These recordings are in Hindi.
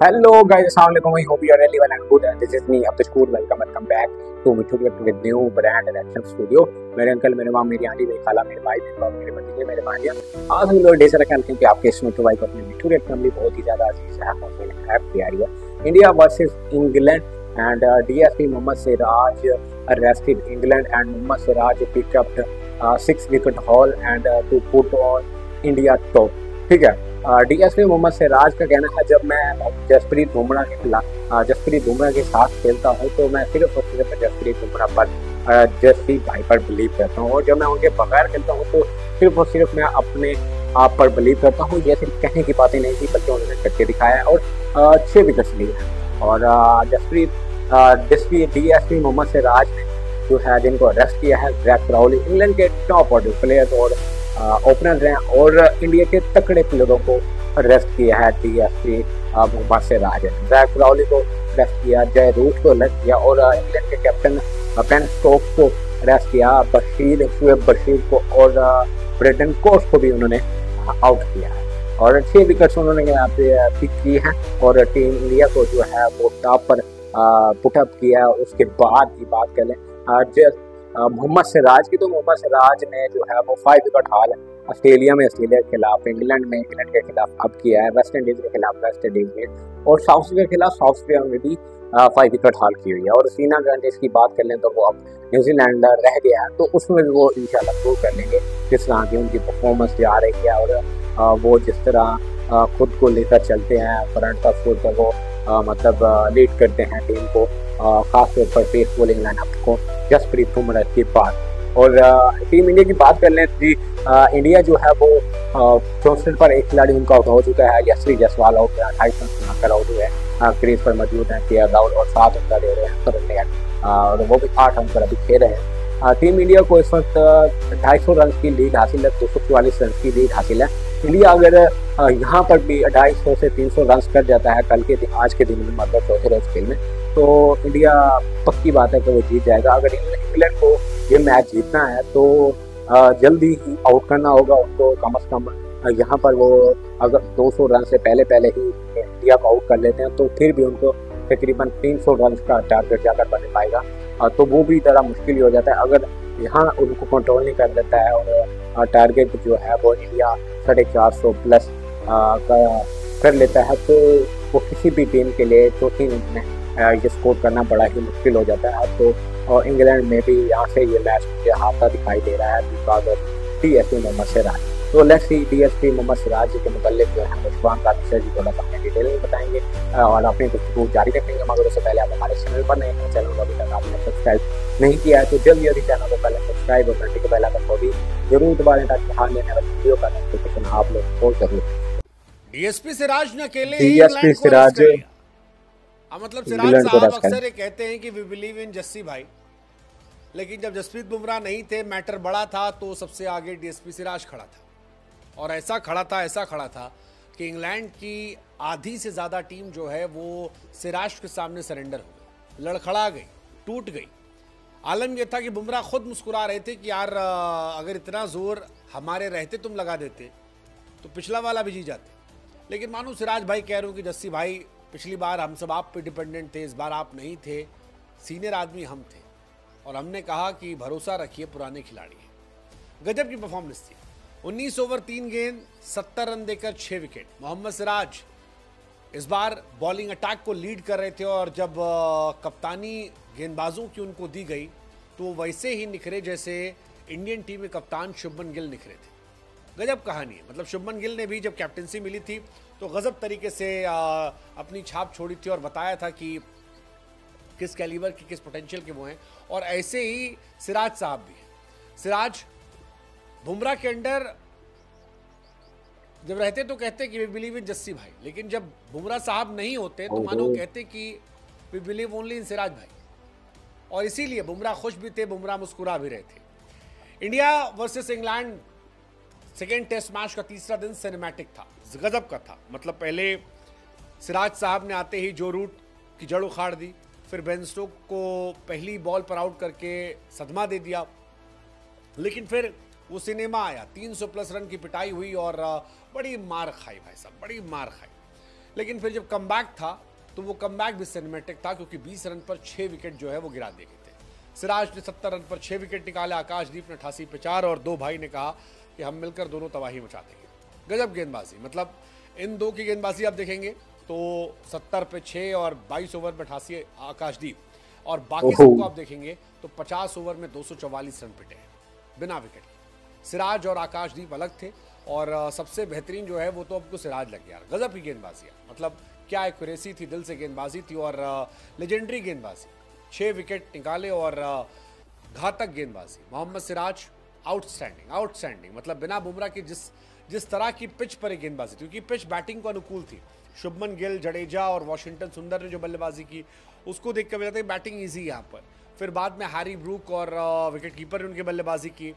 Hello guys, Assalamualaikum. I hope you are really well and good. This is me, Abdul Shakur. Welcome back to Mithu with new brand and action studio. मेरे अंकल, मेरे माँ, मेरी आंटी, मेरी खाला, मेरे भाई, मेरे बाप, मेरे भतीजे, मेरे भांजिया। आज हम लोग ढेर सारा कहते हैं कि आपके इस मिठू भाई को अपने मिठू रेट फैमिली बहुत ही ज़्यादा अजीज है और है प्यारी है। India versus England and DSP Mohammad Siraj arrested England and Mohammad Siraj picked up 6 wicket haul and to put on India top। ठीक है, डीएसपी मोहम्मद सिराज का कहना है जब मैं जसप्रीत बुमराह के खिलाफ जसप्रीत बुमराह के साथ खेलता हूं तो मैं सिर्फ और सिर्फ जसप्रीत बुमराह पर जसप्रीत भाई पर बिलीव करता हूं और जब मैं उनके बगैर खेलता हूं तो सिर्फ और सिर्फ मैं अपने आप पर बिलीव करता हूं। ये सिर्फ कहने की बातें नहीं थी बल्कि उन्होंने करके दिखाया है और 6 विकेट्स लिए हैं। और डीएसपी मोहम्मद सिराज ने जो है जिनको अरेस्ट किया है विराट कोहली इंग्लैंड के टॉप ऑर्डर प्लेयर और ओपनर हैं और इंडिया के तकड़े प्लेयरों को अरेस्ट किया है डीएसपी मोहम्मद सिराज ने। विराट कोहली को अरेस्ट किया, जय रूट को अरेस्ट किया और इंग्लैंड के कैप्टन बेन स्टोक्स को अरेस्ट किया, शुएब बशीर को और ब्रेडन कोच को भी उन्होंने आउट किया है और 6 विकेट्स उन्होंने यहाँ पे पिक की हैं और टीम इंडिया को जो है वो टॉप पर पुटअप किया। उसके बाद की बात करें मोहम्मद सिराज की, तो मोहम्मद सिराज ने जो है वो 5 विकेट हाल ऑस्ट्रेलिया के खिलाफ, इंग्लैंड के खिलाफ अब किया है, वेस्ट इंडीज के खिलाफ वेस्ट इंडीज में और साउथ अफ्रीका के खिलाफ साउथ अफ्रीका में भी 5 विकेट हाल की हुई है। और सीना ग्रांडेस की बात कर लें तो वो अब न्यूजीलैंड रह गया है तो उसमें भी वो इंशाल्लाह प्रूव कर लेंगे किस तरह की उनकी परफॉर्मेंस जा रही है और वो जिस तरह खुद को लेकर चलते हैं फ्रंट ऑफ फुट वो मतलब लीड करते हैं टीम को, खासतौर पर पेस बॉलिंग लाइनअप को जसप्रीत बुमराह के बाद। और टीम इंडिया की बात कर लें तो इंडिया जो है वो 64 पर एक खिलाड़ी उनका आउट हो चुका है, यशस्वी जायसवाल आउट है, 28 रन बनाकर आउट हुए हैं, क्रीज पर मौजूद हैं के राहुल और 7 रन दे रहे हैं और वो भी 8 रन पर अभी खेल रहे हैं। टीम इंडिया को इस वक्त 250 रन की लीड हासिल है, 244 रन की लीड हासिल है। इंडिया अगर यहाँ पर भी 250 से 300 रन कर जाता है कल के दिन, आज के दिन में मतलब चौथे रोज खेल में, तो इंडिया पक्की बात है कि वो जीत जाएगा। अगर इंग्लैंड को ये मैच जीतना है तो जल्दी ही आउट करना होगा उनको, कम से कम यहाँ पर वो अगर 200 रन से पहले ही इंडिया को आउट कर लेते हैं तो फिर भी उनको तकरीबन 300 रन का टारगेट जाकर बन पाएगा, तो वो भी ज़रा मुश्किल हो जाता है। अगर यहाँ उनको कंट्रोल नहीं कर लेता है और टारगेट जो है वो इंडिया 450 प्लस कर लेता है तो वो किसी भी टीम के लिए चौथी इनिंग में ये स्कोर करना बड़ा ही मुश्किल हो जाता है। तो इंग्लैंड में भी यहाँ से ये मैच मुझे हारता दिखाई दे रहा है because of DSP Mohammad Siraj. तो let's see DSP Mohammad Siraj ji के मुतालिक जो है शुभान कादिर जी थोड़ा सा डिटेल में बताएंगे और अपनी गुफ्तगू जारी रखेंगे। मगर उससे पहले आप हमारे चैनल पर नए हैं, चैनल को अभी तक आपने सब्सक्राइब नहीं किया है तो जल्दी जल्दी चैनल को पहले सब्सक्राइब और घंटे के बेल आइकन को भी जरूर दबा दें ताकि हाल लेने वाली वीडियो का नोटिफिकेशन आप लोग को जरूर। डीएसपी सिराज ने अकेले ही इंग्लैंड को अरेस्ट कर लिया। मतलब सिराज साहब अक्सर ये कहते हैं कि वी बिलीव इन जस्सी भाई, लेकिन जब जसप्रीत बुमराह नहीं थे, मैटर बड़ा था, तो सबसे आगे डीएसपी सिराज खड़ा था और ऐसा खड़ा था कि इंग्लैंड की आधी से ज्यादा टीम जो है वो सिराज के सामने सरेंडर हो गई, लड़खड़ा गई, टूट गई। आलम यह था कि बुमराह खुद मुस्कुरा रहे थे कि यार अगर इतना जोर हमारे रहते तुम लगा देते तो पिछला वाला भी जी जाते। लेकिन मानो सिराज भाई कह रहे हो कि जस्सी भाई पिछली बार हम सब आप पे डिपेंडेंट थे, इस बार आप नहीं थे, सीनियर आदमी हम थे और हमने कहा कि भरोसा रखिए पुराने खिलाड़ी हैं। गजब की परफॉर्मेंस थी। 19 ओवर 3 गेंद 70 रन देकर 6 विकेट। मोहम्मद सिराज इस बार बॉलिंग अटैक को लीड कर रहे थे और जब कप्तानी गेंदबाजों की उनको दी गई तो वैसे ही निखरे जैसे इंडियन टीम के कप्तान शुभमन गिल निखरे थे। गजब कहानी है। मतलब शुभमन गिल ने भी जब कैप्टनसी मिली थी तो गजब तरीके से अपनी छाप छोड़ी थी और बताया था कि किस कैलिबर की, किस पोटेंशियल के वो हैं। और ऐसे ही सिराज साहब भी हैं। सिराज बुमराह के अंडर जब रहते तो कहते कि वी बिलीव इन जस्सी भाई, लेकिन जब बुमराह साहब नहीं होते तो मानो कहते कि we believe only in Siraj भाई। और इसीलिए बुमराह खुश भी थे, बुमराह मुस्कुरा भी रहे थे। India versus England second test match का तीसरा दिन सिनेमैटिक था, गजब का था। मतलब पहले सिराज साहब ने आते ही जो रूट की जड़ उखाड़ दी, फिर बेन स्टोक को पहली बॉल पर आउट करके सदमा दे दिया, लेकिन फिर वो सिनेमा आया, 300 प्लस रन की पिटाई हुई और बड़ी मार खाई भाई साहब, बड़ी मार खाई। लेकिन फिर जब कमबैक था तो वो कमबैक भी सिनेमैटिक था, क्योंकि 20 रन पर 6 विकेट जो है वो गिरा दिए गए थे। सिराज ने 70 रन पर 6 विकेट निकाले, आकाशदीप ने 88 पे 4 और दो भाई ने कहा कि हम मिलकर दोनों तबाही मचा देंगे। गजब गेंदबाजी, मतलब इन दो की गेंदबाजी आप देखेंगे तो 70 पे 6 और 22 ओवर में 88 आकाशदीप, और बाकी सबको आप देखेंगे तो 50 ओवर में 244 रन पिटे हैं बिना विकेट के। सिराज और आकाशदीप अलग थे, और सबसे बेहतरीन जो है वो तो आपको सिराज लग गया। गजब की गेंदबाजी है, मतलब क्या एक्यूरेसी थी, दिल से गेंदबाजी थी और लेजेंडरी गेंदबाजी। 6 विकेट निकाले और घातक गेंदबाजी। मोहम्मद सिराज आउटस्टैंडिंग आउटस्टैंडिंग, मतलब बिना बुमराह के जिस तरह की पिच पर एक गेंदबाजी थी, क्योंकि पिच बैटिंग को अनुकूल थी। शुभमन गिल, जडेजा और वॉशिंगटन सुंदर ने जो बल्लेबाजी की उसको देख कर मिला था बैटिंग ईजी यहाँ पर। फिर बाद में हैरी ब्रूक और विकेट कीपर ने उनकी बल्लेबाजी की,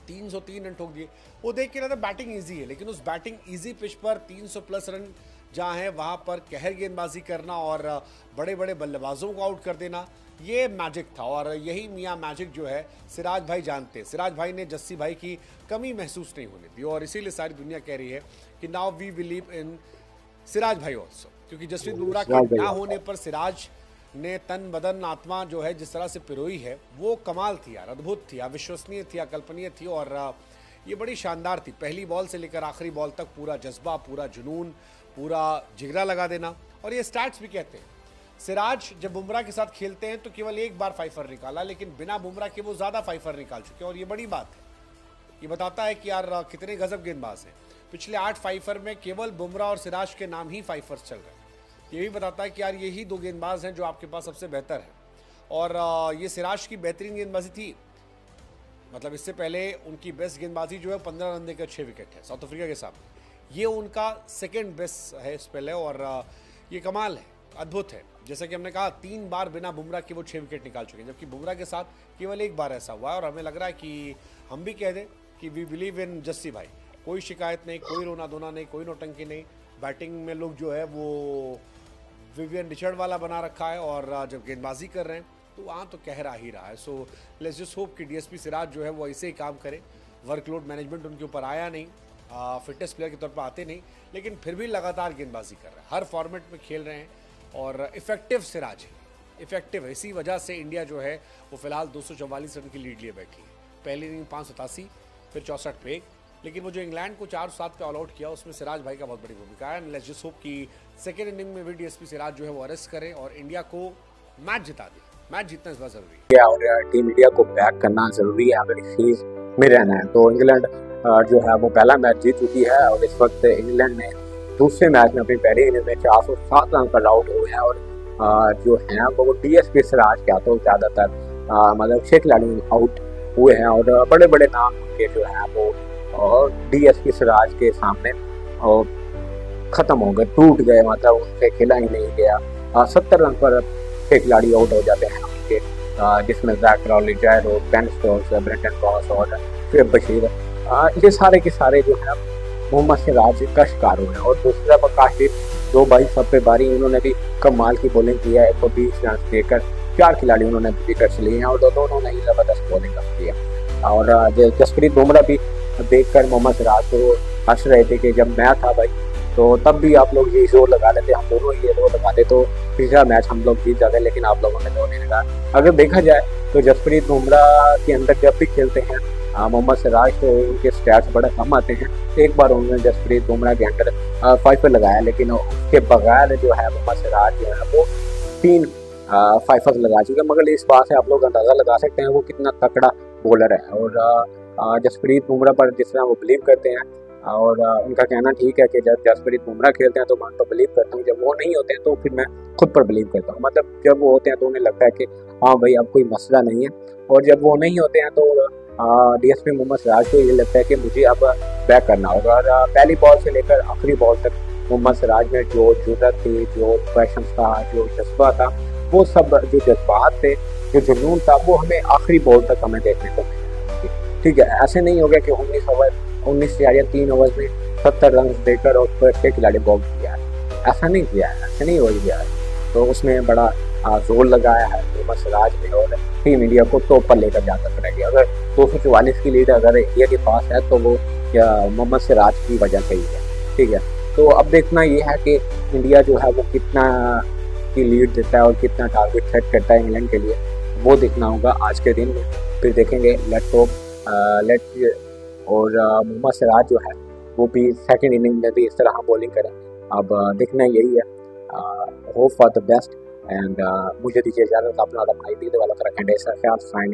303 रन ठोक दिए। वो देख के लगा बैटिंग इजी है, लेकिन उस बैटिंग इजी पिच पर 300 प्लस रन जहाँ है वहाँ पर कहर गेंदबाजी करना और बड़े बड़े बल्लेबाजों को आउट कर देना, ये मैजिक था। और यही मियाँ मैजिक जो है सिराज भाई जानते हैं। सिराज भाई ने जस्सी भाई की कमी महसूस नहीं होने दी, और इसीलिए सारी दुनिया कह रही है कि now we believe in Siraj भाई ऑल्सो, क्योंकि जसप्रीत बुमराह के ना होने पर सिराज ने तन बदन आत्मा जो है जिस तरह से पिरोई है वो कमाल थी यार, अद्भुत थी, अविश्वसनीय थी, अकल्पनीय थी, और ये बड़ी शानदार थी। पहली बॉल से लेकर आखिरी बॉल तक पूरा जज्बा, पूरा जुनून, पूरा जिगरा लगा देना। और ये स्टैट्स भी कहते हैं, सिराज जब बुमराह के साथ खेलते हैं तो केवल एक बार 5 रन निकाला, लेकिन बिना बुमराह के वो ज़्यादा 5 रन निकाल चुके हैं, और ये बड़ी बात है। ये बताता है कि यार कितने गजब गेंदबाज हैं। पिछले 8 5 में केवल बुमराह और सिराज के नाम ही 5 चल रहे हैं। ये भी बताता है कि यार यही दो गेंदबाज हैं जो आपके पास सबसे बेहतर है। और ये सिराज की बेहतरीन गेंदबाजी थी, मतलब इससे पहले उनकी बेस्ट गेंदबाजी जो है 15 रन देकर 6 विकेट है साउथ अफ्रीका के सामने। ये उनका सेकंड बेस्ट है स्पेल है, और ये कमाल है, अद्भुत है। जैसा कि हमने कहा 3 बार बिना बुमराह के वो 6 विकेट निकाल चुके हैं, जबकि बुमराह के साथ केवल एक बार ऐसा हुआ है। और हमें लग रहा है कि हम भी कह दें कि वी बिलीव इन जस्सी भाई। कोई शिकायत नहीं, कोई रोना धोना नहीं, कोई नौटंकी नहीं। बैटिंग में लोग जो है वो विवियन रिचर्ड वाला बना रखा है, और जब गेंदबाजी कर रहे हैं तो वहाँ तो कह रहा ही रहा है। सो लेट्स जस्ट होप कि डीएसपी सिराज जो है वो ऐसे ही काम करे। वर्कलोड मैनेजमेंट उनके ऊपर आया नहीं, फिटनेस प्लेयर के तौर पर आते नहीं, लेकिन फिर भी लगातार गेंदबाजी कर रहे हैं, हर फॉर्मेट में खेल रहे हैं, और इफेक्टिव सिराज है, इफेक्टिव है। इसी वजह से इंडिया जो है वो फिलहाल 244 रन की लीड लिए बैठी है। पहली इनिंग 587, फिर 64 पे 1, लेकिन वो जो इंग्लैंड को 4-7 पे ऑल आउट किया उसमें सिराज भाई का बहुत बड़ी भूमिका है। लेट्स जस्ट होप कि सेकेंड इनिंग में भी डीएसपी सिराज जो है वो अरेस्ट करे और इंडिया को मैच जिता दे। मैच जीतना इस बार जरूरी है, और टीम इंडिया को बैक करना जरूरी है अगर इस सीरीज में रहना है। तो इंग्लैंड जो है वो पहला मैच जीत चुकी है, और इस वक्त इंग्लैंड ने दूसरे मैच में अपनी पहली इनिंग में 407 रन पर आउट हुए हैं। और जो है वो डीएसपी सिराज क्या तो ज़्यादातर मतलब 6 खिलाड़ी आउट हुए हैं, और बड़े बड़े नाम के जो है वो और डीएसपी सिराज के सामने और ख़त्म हो गए, टूट गए, मतलब उनसे खेला ही नहीं गया। 70 रन पर 6 खिलाड़ी आउट हो जाते हैं उनके, जिसमें जैक क्राउली, जैरो, बेन स्टोक्स, ब्रेंटन क्रॉस और फिर बशीर, ये सारे के सारे जो है मोहम्मद सिराज का शिकार हुए हैं। और दूसरा आकाशदीप, दो भाई सब पे बारी, उन्होंने भी कमाल की बॉलिंग की है। 120 रन देकर 4 खिलाड़ी उन्होंने विकेट्स लिए हैं, और दोनों ने ही ज़बरदस्त बॉलिंग की है। और जसप्रीत बुमराह भी देखकर मोहम्मद सिराज को हंस रहे थे कि जब मैं था भाई तो तब भी आप लोग ये जोर लगा लेते, हम दोनों ये जोर लगाते तो पिछला मैच हम लोग जीत जाते, लेकिन आप लोगों ने जोर नहीं लगाया। अगर देखा जाए तो जसप्रीत बुमराह के अंदर जब भी खेलते हैं मोहम्मद सिराज तो उनके स्टैट्स बड़े कम आते हैं। एक बार उन्होंने जसप्रीत बुमराह के अंदर 5 पर लगाया, लेकिन उसके बगैर जो है मोहम्मद सिराज जो है वो 3 5 लगा चुके हैं। मगर इस बात से आप लोग अंदाज़ा लगा सकते हैं वो कितना तकड़ा बॉलर है। और जसप्रीत बुमराह पर जिस तरह वो बिलीव करते हैं, और उनका कहना ठीक है कि जब जसप्रीत बुमराह खेलते हैं तो मैं उन पर बिलीव करता हूँ, जब वो नहीं होते हैं तो फिर मैं खुद पर बिलीव करता हूँ। मतलब जब वो होते हैं तो उन्हें लगता है कि हाँ भाई अब कोई मसला नहीं है, और जब वो नहीं होते हैं तो डीएसपी मोहम्मद सिराज को ये लगता है कि मुझे अब बैक करना होगा। और पहली बॉल से लेकर आखिरी बॉल तक मोहम्मद सिराज में जो जुर्रत थी, जो पैशन था, जो जज्बा था, वो सब जो जज्बात थे, जो जुनून था, वो हमें आखिरी बॉल तक हमें देखने को मिला। ठीक है, ऐसे नहीं हो गया कि 19 या 3 ओवर में 70 रन देकर और फिर 6 खिलाड़ी बॉल किया है, ऐसा नहीं किया है, ऐसा नहीं हो गया है। तो उसमें बड़ा जोर लगाया है मोहम्मद सिराज ने, और टीम इंडिया को टॉप पर लेकर जाकर करेगी। अगर 244 की लीड अगर इंडिया के पास है तो वो मोहम्मद सिराज की वजह से ही है। ठीक है, तो अब देखना ये है कि इंडिया जो है वो कितना की लीड देता है और कितना टारगेट सेट करता है इंग्लैंड के लिए, वो देखना होगा आज के दिन में। फिर देखेंगे लेट्स होप और मोहम्मद सिराज जो है वो भी सेकंड इनिंग में भी इस तरह बॉलिंग करें। अब देखना यही है, hope for the best and मुझे दीजिए इजाज़त। अपना भाई दिल वाला रखें, ऐसा ख्याल फाइन